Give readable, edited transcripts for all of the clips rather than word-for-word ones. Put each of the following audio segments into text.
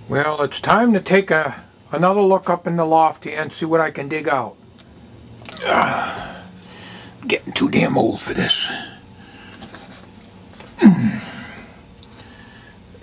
Well, it's time to take another look up in the loft here and see what I can dig out. I'm getting too damn old for this.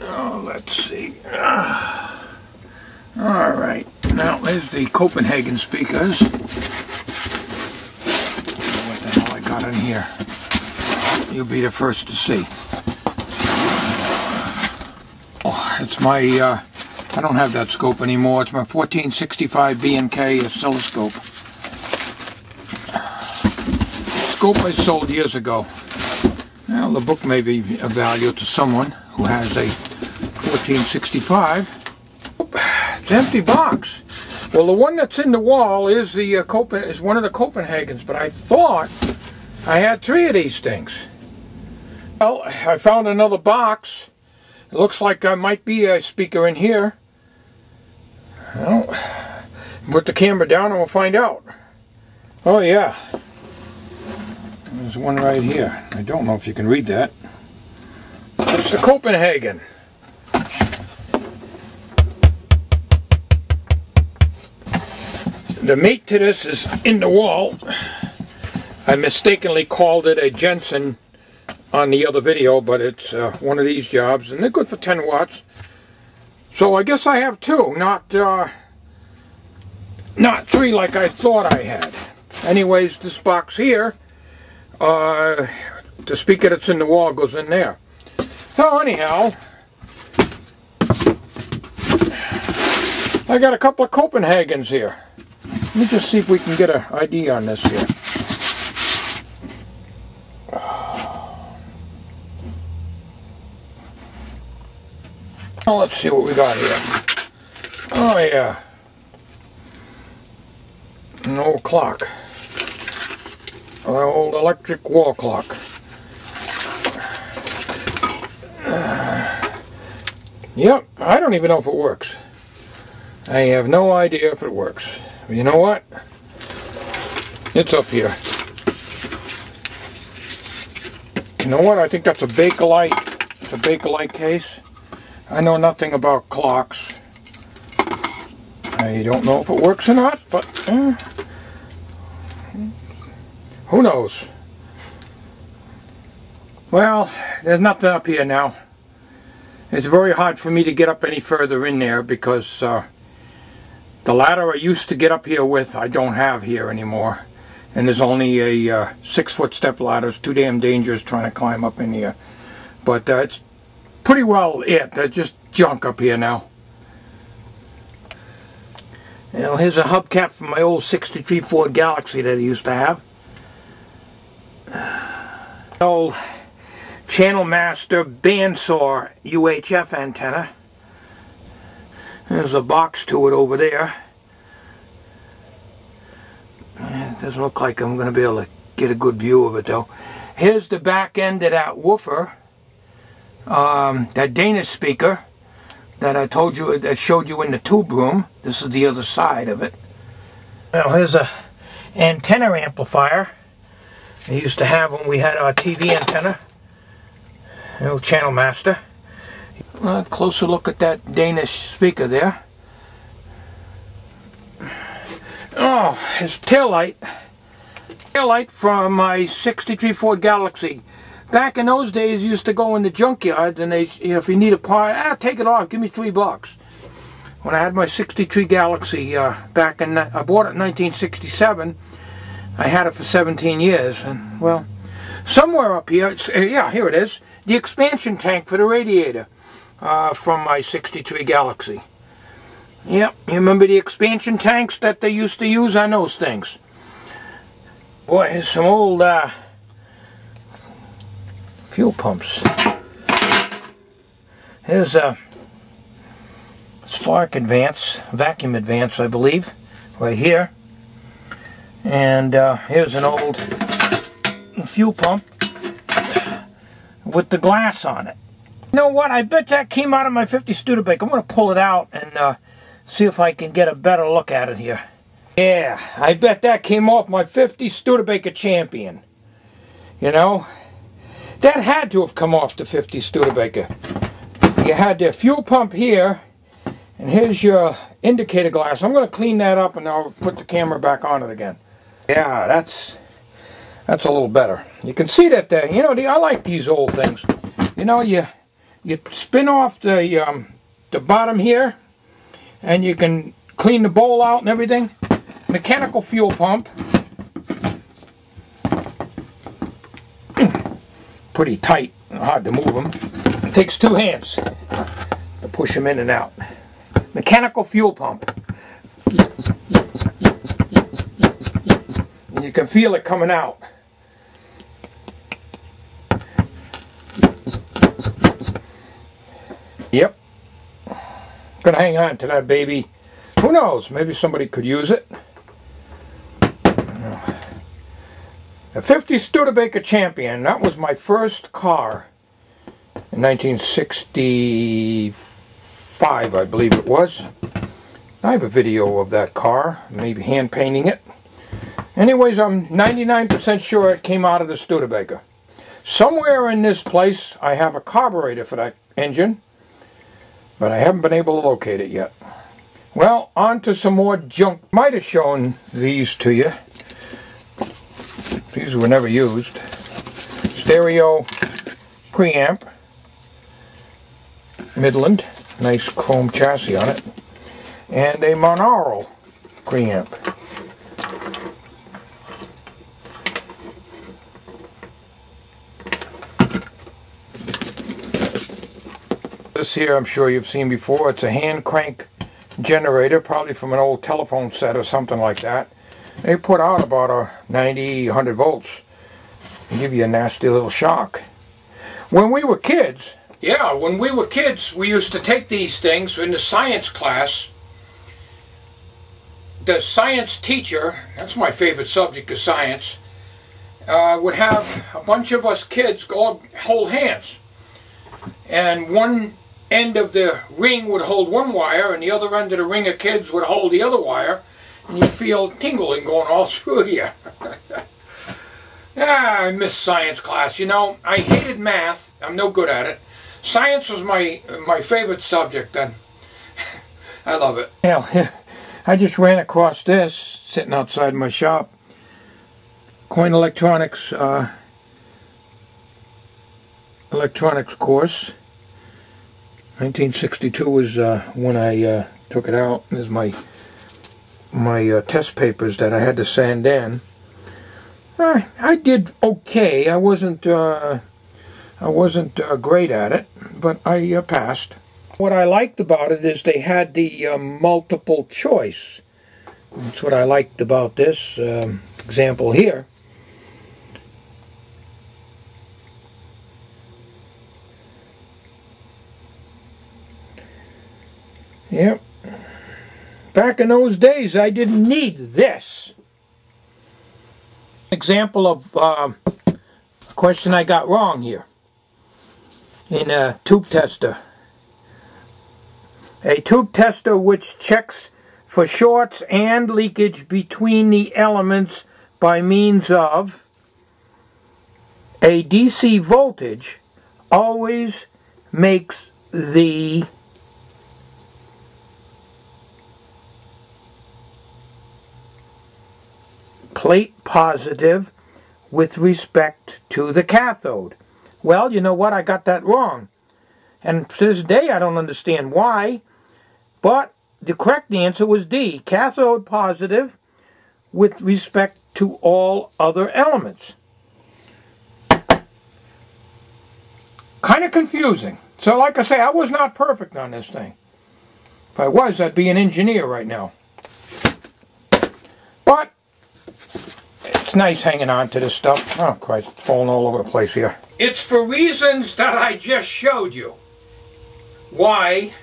Oh, let's see. Alright, now there's the Copenhagen speakers. What the hell I got in here? You'll be the first to see. Oh, it's my, I don't have that scope anymore. It's my 1465 B&K oscilloscope. Scope I sold years ago. Well, the book may be of value to someone who has a 1465. It's an empty box. Well, the one that's in the wall is the is one of the Copenhagens, but I thought I had 3 of these things. Well, I found another box. It looks like there might be a speaker in here. Well, put the camera down and we'll find out. Oh yeah. There's one right here. I don't know if you can read that. It's the Copenhagen. The mate to this is in the wall. I mistakenly called it a Jensen on the other video, but it's one of these jobs, and they're good for 10 watts. So I guess I have 2, not 3 like I thought I had. Anyways, this box here, the speaker that's in the wall goes in there. So anyhow, I got a couple of Copenhagens here. Let me just see if we can get an idea on this here. Well, let's see what we got here. Oh yeah, an old clock. An old electric wall clock. Yep, I don't even know if it works. I have no idea if it works. You know what? It's up here. You know what? I think that's a Bakelite. It's a Bakelite case. I know nothing about clocks. I don't know if it works or not, but who knows? Well, there's nothing up here now. It's very hard for me to get up any further in there because the ladder I used to get up here with, I don't have here anymore. And there's only a 6-foot step ladder. It's too damn dangerous trying to climb up in here. But it's pretty well it. There's just junk up here now. Well, here's a hubcap from my old '63 Ford Galaxy that I used to have. Old Channel Master bandsaw UHF antenna. There's a box to it over there. It doesn't look like I'm going to be able to get a good view of it though. Here's the back end of that woofer. That Danish speaker that I told you, that showed you in the tube room. This is the other side of it. Well, here's a antenna amplifier I used to have when we had our TV antenna. The old Channel Master. A closer look at that Danish speaker there. Oh, his taillight. Taillight from my '63 Ford Galaxy. Back in those days, you used to go in the junkyard and they, if you need a part, take it off, give me $3. When I had my '63 Galaxy back in, I bought it in 1967. I had it for 17 years, and well, somewhere up here, yeah, here it is, the expansion tank for the radiator from my '63 Galaxy. Yep, you remember the expansion tanks that they used to use on those things? Boy, here's some old fuel pumps. Here's a spark advance, vacuum advance, I believe, right here. And here's an old fuel pump with the glass on it. You know what? I bet that came out of my 50 Studebaker. I'm going to pull it out and see if I can get a better look at it here. Yeah, I bet that came off my 50 Studebaker Champion. You know? That had to have come off the 50 Studebaker. You had the fuel pump here, And here's your indicator glass. I'm going to clean that up and I'll put the camera back on it again. Yeah, that's a little better. You can see that there. You know, I like these old things. You know, you spin off the bottom here, and you can clean the bowl out and everything. Mechanical fuel pump. Pretty tight, hard to move them. It takes 2 hands to push them in and out. Mechanical fuel pump. You can feel it coming out. Yep. Gonna hang on to that baby. Who knows? Maybe somebody could use it. A 50 Studebaker Champion. That was my first car in 1965, I believe it was. I have a video of that car, maybe hand painting it. Anyways, I'm 99% sure it came out of the Studebaker. Somewhere in this place I have a carburetor for that engine, but I haven't been able to locate it yet. Well, on to some more junk. Might have shown these to you. These were never used. Stereo preamp. Midland. Nice chrome chassis on it. And a monaural preamp. This here I'm sure you've seen before. It's a hand crank generator, probably from an old telephone set or something like that. They put out about a 90, 100 volts. They give you a nasty little shock. When we were kids, we used to take these things in the science class. The science teacher, that's my favorite subject of science, would have a bunch of us kids go hold hands. And one end of the ring would hold one wire, and the other end of the ring of kids would hold the other wire, and you'd feel tingling going all through you. I miss science class. You know, I hated math. I'm no good at it. Science was my favorite subject then. I love it. Yeah, I just ran across this sitting outside my shop. Coin Electronics electronics course. 1962 was when I took it out. There's my test papers that I had to send in. I did okay. I wasn't great at it, but I passed. What I liked about it is they had the multiple choice. That's what I liked about this example here. Yep. Back in those days, I didn't need this. Example of a question I got wrong here. In a tube tester. A tube tester which checks for shorts and leakage between the elements by means of a DC voltage always makes the plate positive with respect to the cathode. Well, you know what? I got that wrong. And to this day, I don't understand why. But the correct answer was D. Cathode positive with respect to all other elements. Kind of confusing. So like I say, I was not perfect on this thing. If I was, I'd be an engineer right now. But it's nice hanging on to this stuff. Oh, Christ, it's falling all over the place here. It's for reasons that I just showed you. Why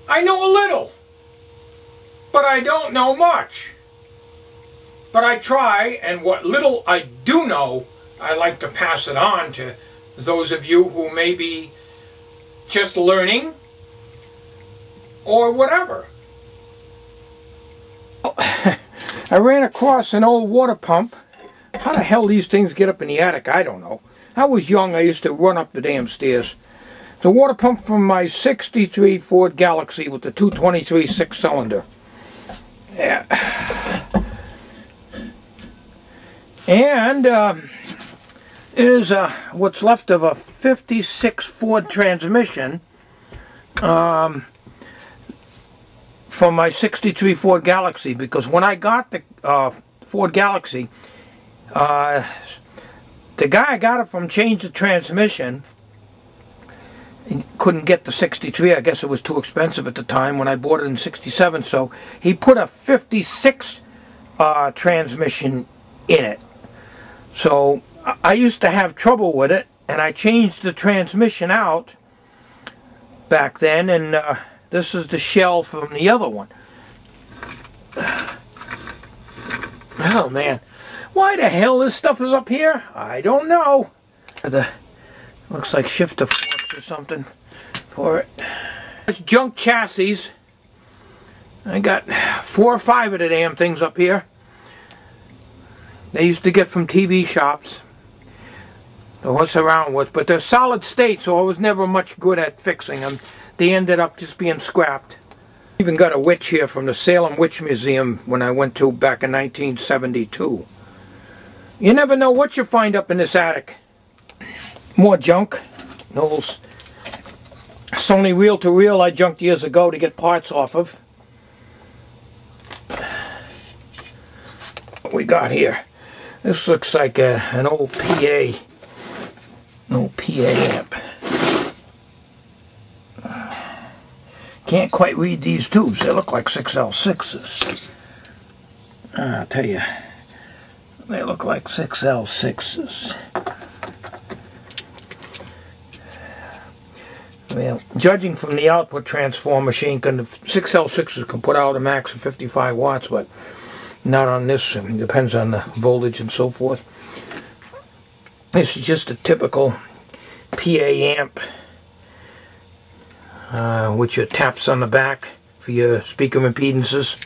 I know a little, but I don't know much. But I try, and what little I do know, I like to pass it on to those of you who may be just learning or whatever. I ran across an old water pump. How the hell these things get up in the attic, I don't know. I was young, I used to run up the damn stairs. It's a water pump from my 63 Ford Galaxy with the 223 6-cylinder. Yeah. And is what's left of a 56 Ford transmission from my 63 Ford Galaxy, because when I got the Ford Galaxy, the guy I got it from changed the transmission. He couldn't get the 63. I guess it was too expensive at the time when I bought it in 67, so he put a 56 transmission in it. So I used to have trouble with it, and I changed the transmission out back then, and this is the shell from the other one. Oh man, why the hell this stuff is up here? I don't know. Looks like shifter forks or something for it. It's junk chassis. I got 4 or 5 of the damn things up here. They used to get from TV shops. What's around with, but they're solid state, so I was never much good at fixing them. They ended up just being scrapped. Even got a witch here from the Salem Witch Museum when I went to back in 1972. You never know what you find up in this attic. More junk. Those Sony reel-to-reel I junked years ago to get parts off of. What we got here? This looks like an old PA. No PA amp. Can't quite read these tubes. They look like 6L6s. I'll tell you, they look like 6L6s. Well, judging from the output transformer machine, the 6L6s can put out a max of 55 watts, but not on this. It depends on the voltage and so forth. This is just a typical PA amp with your taps on the back for your speaker impedances.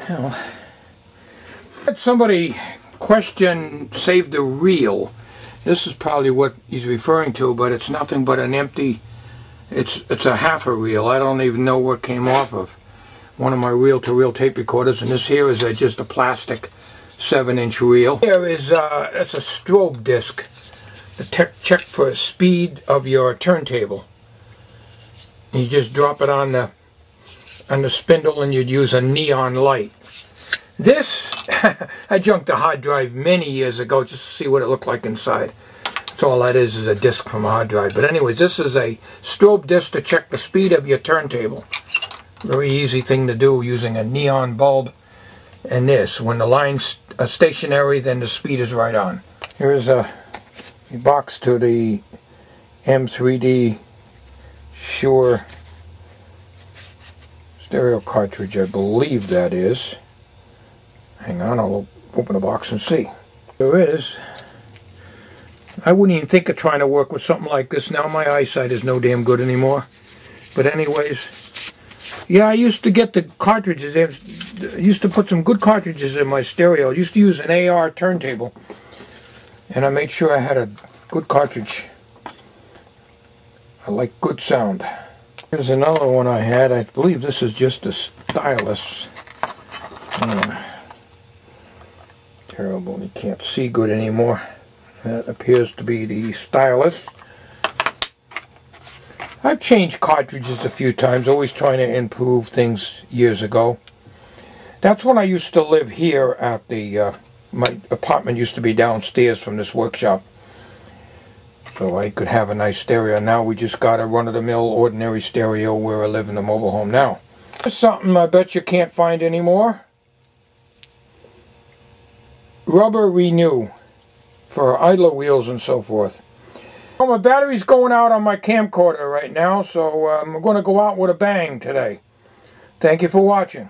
Well, had somebody question save the reel. This is probably what he's referring to, but it's nothing but an empty, it's a half a reel. I don't even know what came off of one of my reel-to-reel tape recorders, and this here is just a plastic 7-inch reel. Here is it's a strobe disc to check for speed of your turntable. You just drop it on the spindle, and you'd use a neon light. This I junked a hard drive many years ago just to see what it looked like inside. That's all that is a disc from a hard drive. But anyways, this is a strobe disc to check the speed of your turntable. Very easy thing to do using a neon bulb. And this, when the line's stationary, then the speed is right on. Here's a box to the M3D Shure stereo cartridge, I believe that is. Hang on, I'll open the box and see. There is. I wouldn't even think of trying to work with something like this now. My eyesight is no damn good anymore. But anyways, yeah, I used to get the cartridges. I used to put some good cartridges in my stereo. I used to use an AR turntable. And I made sure I had a good cartridge. I like good sound. Here's another one I had. I believe this is just a stylus. Terrible, you can't see good anymore. That appears to be the stylus. I've changed cartridges a few times, always trying to improve things years ago. That's when I used to live here at the, my apartment used to be downstairs from this workshop. So I could have a nice stereo. Now we just got a run-of-the-mill ordinary stereo where I live in a mobile home now. There's something I bet you can't find anymore. Rubber renew for idler wheels and so forth. Well, my battery's going out on my camcorder right now, so I'm going to go out with a bang today. Thank you for watching.